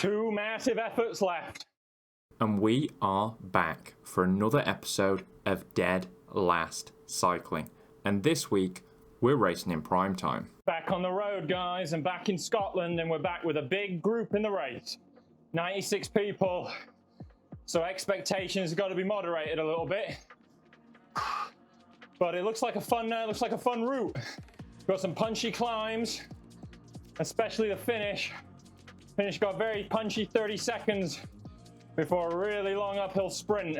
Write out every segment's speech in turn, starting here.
2 massive efforts left. And we are back for another episode of Dead Last Cycling. And this week, we're racing in prime time. Back on the road, guys, and back in Scotland, and we're back with a big group in the race. 96 people. So expectations have got to be moderated a little bit. But it looks like a fun route. Got some punchy climbs, especially the finish. Finish got very punchy, 30 seconds before a really long uphill sprint.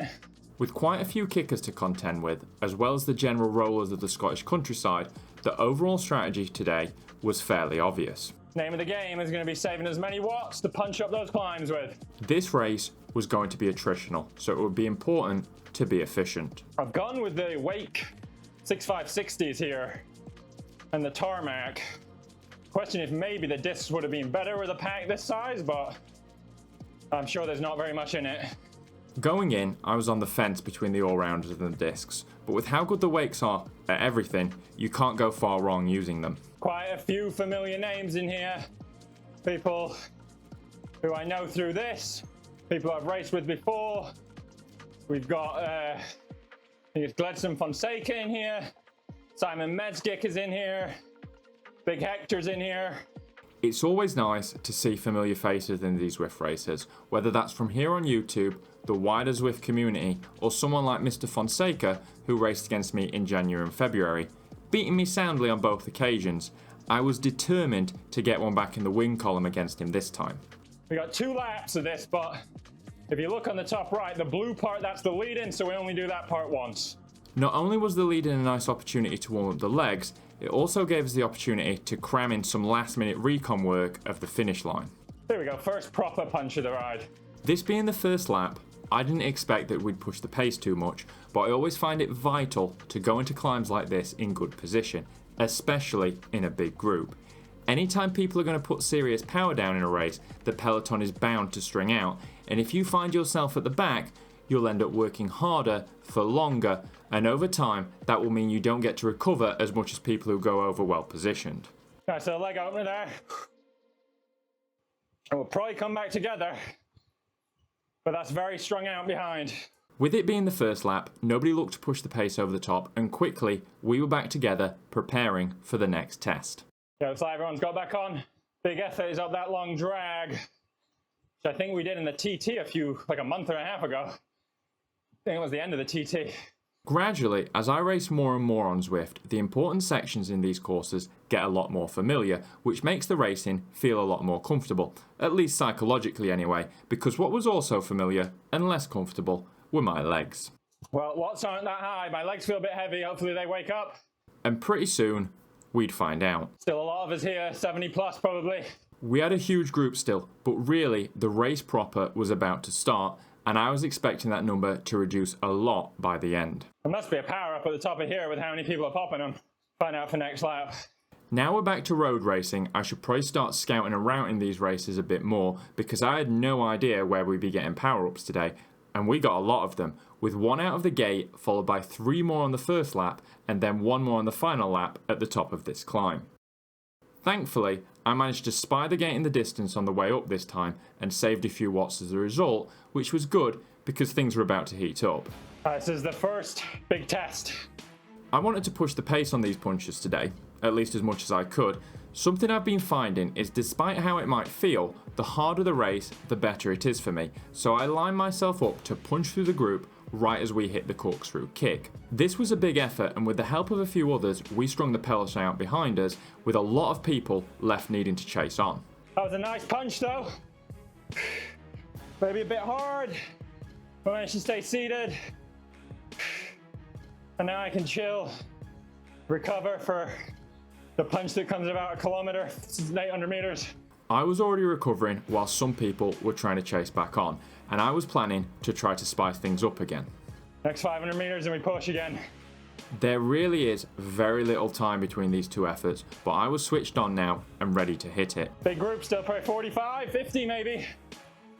With quite a few kickers to contend with, as well as the general rollers of the Scottish countryside, the overall strategy today was fairly obvious. Name of the game is going to be saving as many watts to punch up those climbs with. This race was going to be attritional, so it would be important to be efficient. I've gone with the Wake 6560s here and the tarmac. Question if maybe the discs would have been better with a pack this size, but I'm sure there's not very much in it. Going in, I was on the fence between the all-rounders and the discs, but with how good the Wakes are at everything, you can't go far wrong using them. Quite a few familiar names in here. People who I know through this, people I've raced with before. We've got, I think it's Gledson Fonseca in here. Simon Metzgick is in here. Big Hector's in here. It's always nice to see familiar faces in these Zwift races, whether that's from here on YouTube, the wider Zwift community, or someone like Mr. Fonseca who raced against me in January and February, beating me soundly on both occasions. I was determined to get one back in the win column against him this time. We got 2 laps of this, but if you look on the top right, the blue part, that's the lead-in, so we only do that part once. Not only was the lead-in a nice opportunity to warm up the legs, it also gave us the opportunity to cram in some last-minute recon work of the finish line. There we go, first proper punch of the ride. This being the first lap, I didn't expect that we'd push the pace too much, but I always find it vital to go into climbs like this in good position, especially in a big group. Anytime people are going to put serious power down in a race, the peloton is bound to string out, and if you find yourself at the back, you'll end up working harder for longer, and over time, that will mean you don't get to recover as much as people who go over well positioned. Alright, so leg opener there. And we'll probably come back together, but that's very strung out behind. With it being the first lap, nobody looked to push the pace over the top, and quickly, we were back together, preparing for the next test. Yeah, looks like everyone's got back on. Big effort is up that long drag, which I think we did in the TT like a month and a half ago. I think it was the end of the TT. Gradually, as I race more and more on Zwift, the important sections in these courses get a lot more familiar, which makes the racing feel a lot more comfortable, at least psychologically anyway, because what was also familiar and less comfortable were my legs. Well, watts aren't that high, my legs feel a bit heavy, hopefully they wake up. And pretty soon, we'd find out. Still a lot of us here, 70 plus probably. We had a huge group still, but really, the race proper was about to start, and I was expecting that number to reduce a lot by the end. There must be a power up at the top of here with how many people are popping them. Find out for next lap. Now we're back to road racing, I should probably start scouting and routing these races a bit more, because I had no idea where we'd be getting power-ups today, and we got a lot of them, with 1 out of the gate, followed by 3 more on the first lap, and then 1 more on the final lap at the top of this climb. Thankfully, I managed to spy the gate in the distance on the way up this time and saved a few watts as a result, which was good because things were about to heat up. This is the first big test. I wanted to push the pace on these punches today, at least as much as I could. Something I've been finding is despite how it might feel, the harder the race, the better it is for me, so I lined myself up to punch through the group right as we hit the corkscrew kick. This was a big effort, and with the help of a few others, we strung the peloton out behind us, with a lot of people left needing to chase on. That was a nice punch though. Maybe a bit hard, but managed to stay seated. And now I can chill, recover for the punch that comes about a kilometer, 800 meters. I was already recovering while some people were trying to chase back on, and I was planning to try to spice things up again. Next 500 meters and we push again. There really is very little time between these two efforts, but I was switched on now and ready to hit it. Big group still, probably 45, 50 maybe.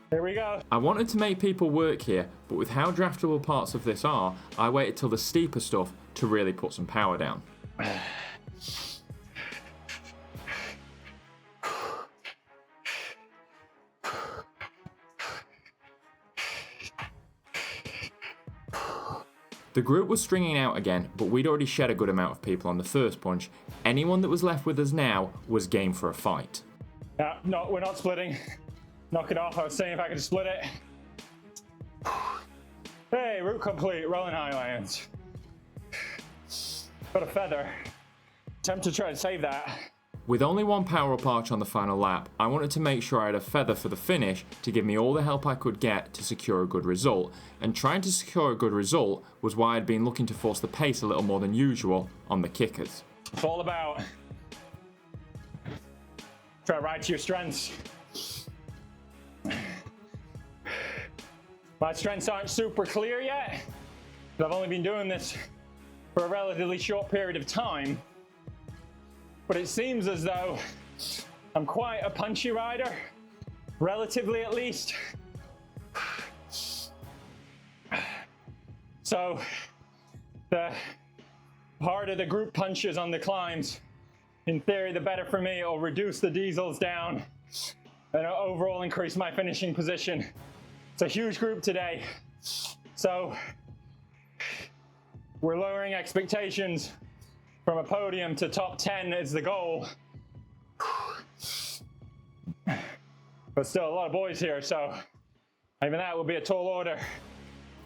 Here we go. I wanted to make people work here, but with how draftable parts of this are, I waited till the steeper stuff to really put some power down. The group was stringing out again, but we'd already shed a good amount of people on the first punch. Anyone that was left with us now was game for a fight. No, we're not splitting. Knock it off. I was saying if I could split it. Hey, route complete, Rolling Highlands. Got a feather. Attempt to try and save that. With only one power-up arch on the final lap, I wanted to make sure I had a feather for the finish to give me all the help I could get to secure a good result, and trying to secure a good result was why I'd been looking to force the pace a little more than usual on the kickers. It's all about try to ride to your strengths. My strengths aren't super clear yet, but I've only been doing this for a relatively short period of time. But it seems as though I'm quite a punchy rider, relatively at least. So the harder the group punches on the climbs, in theory, the better for me. It'll reduce the diesels down and it'll overall increase my finishing position. It's a huge group today. So we're lowering expectations. From a podium to top 10 is the goal. But still a lot of boys here, so even that will be a tall order.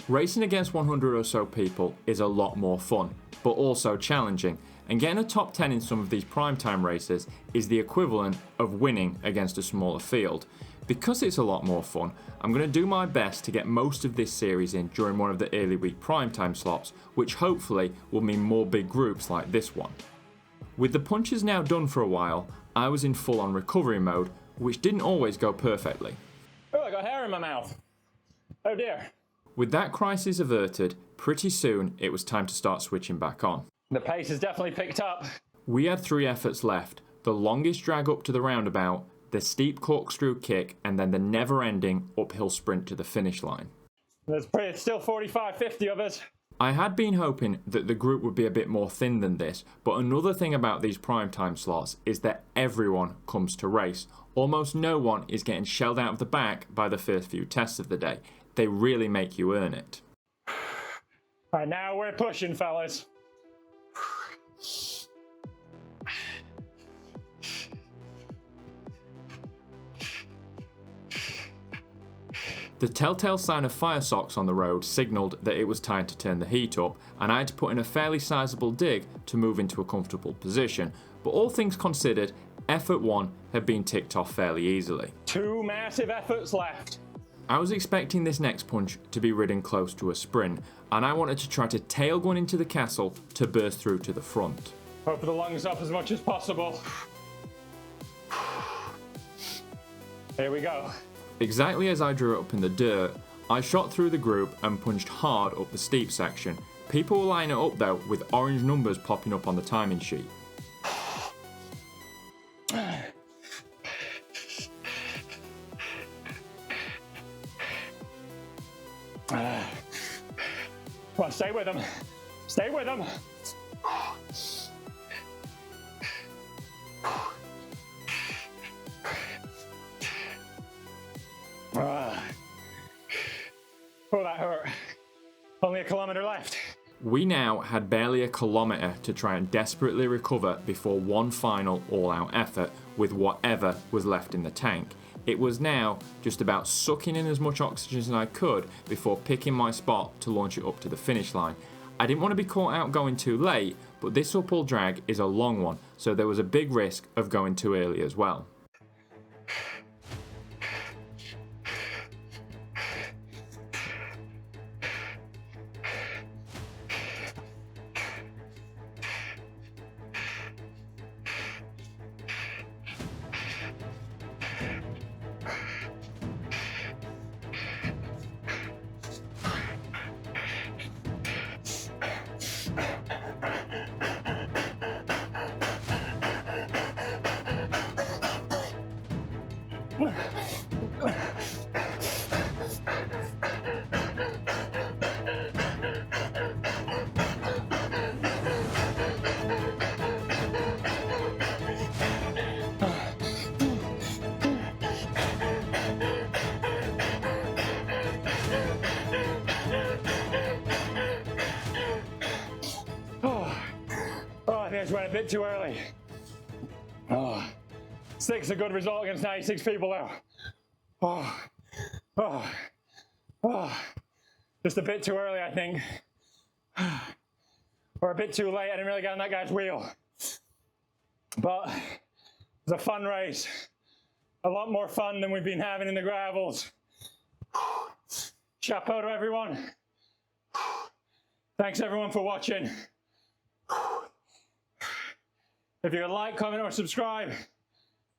Racing against 100 or so people is a lot more fun, but also challenging, and getting a top 10 in some of these primetime races is the equivalent of winning against a smaller field. Because it's a lot more fun, I'm going to do my best to get most of this series in during one of the early week primetime slots, which hopefully will mean more big groups like this one. With the punches now done for a while, I was in full on recovery mode, which didn't always go perfectly. Oh, I got hair in my mouth. Oh dear. With that crisis averted, pretty soon it was time to start switching back on. The pace has definitely picked up. We had 3 efforts left, the longest drag up to the roundabout, the steep corkscrew kick, and then the never-ending uphill sprint to the finish line. There's still 45, 50 of us. I had been hoping that the group would be a bit more thin than this, but another thing about these primetime slots is that everyone comes to race. Almost no one is getting shelled out of the back by the first few tests of the day. They really make you earn it. All right, now we're pushing, fellas. The telltale sign of fire socks on the road signalled that it was time to turn the heat up, and I had to put in a fairly sizable dig to move into a comfortable position, but all things considered, effort 1 had been ticked off fairly easily. 2 massive efforts left. I was expecting this next punch to be ridden close to a sprint, and I wanted to try to tail one into the castle to burst through to the front. Hope the lungs up as much as possible. Here we go. Exactly as I drew it up in the dirt, I shot through the group and punched hard up the steep section. People were lining it up though, with orange numbers popping up on the timing sheet. Come on, stay with him. Stay with him. Oh, that hurt. Only a kilometre left. We now had barely a kilometre to try and desperately recover before one final all-out effort with whatever was left in the tank. It was now just about sucking in as much oxygen as I could before picking my spot to launch it up to the finish line. I didn't want to be caught out going too late, but this uphill drag is a long one, so there was a big risk of going too early as well. guys went a bit too early. Oh, 6 a good result against 96 people though. Just a bit too early, I think. Or a bit too late. I didn't really get on that guy's wheel. But it was a fun race. A lot more fun than we've been having in the gravels. Chapeau to everyone. Thanks everyone for watching. If you could like, comment, or subscribe,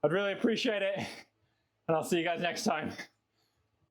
I'd really appreciate it. And I'll see you guys next time.